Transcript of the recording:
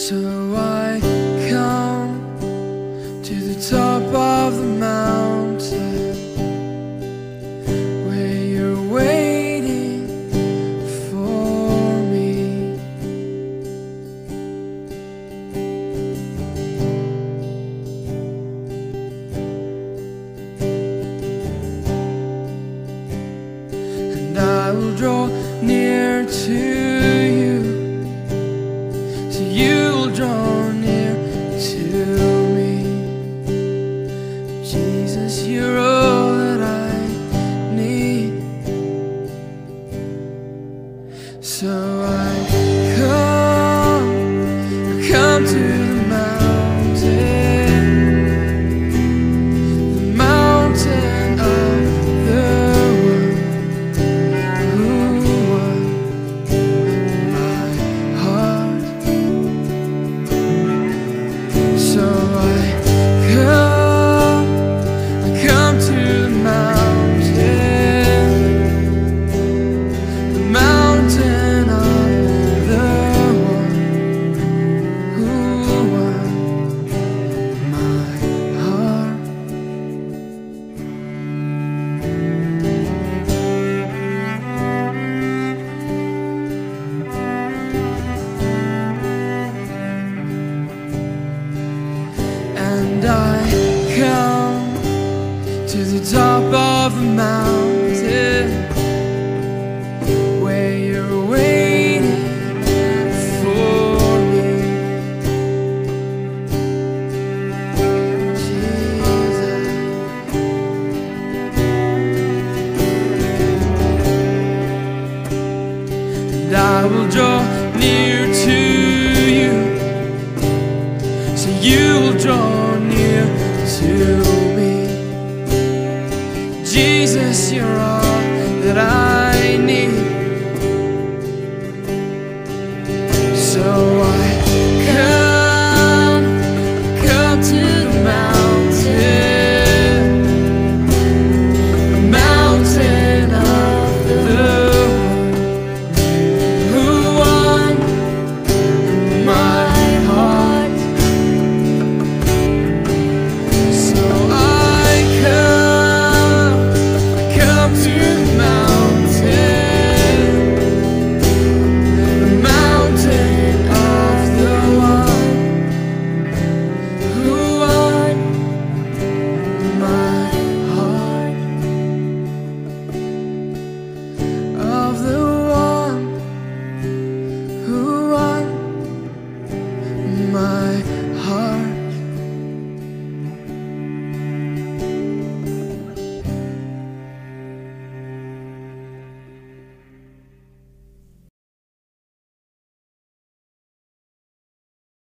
So I come to the top of the mountain where you're waiting for me. And I will draw near to you, so you'll draw near to me. Jesus, you're all that I need. So I come to the mountain, of the one who won my heart. So I come to the mountain of the one who won my heart. And I come to the top of the mountain where you're waiting for me. Jesus, and I will draw near to you, so you'll draw near to me. Jesus, you're all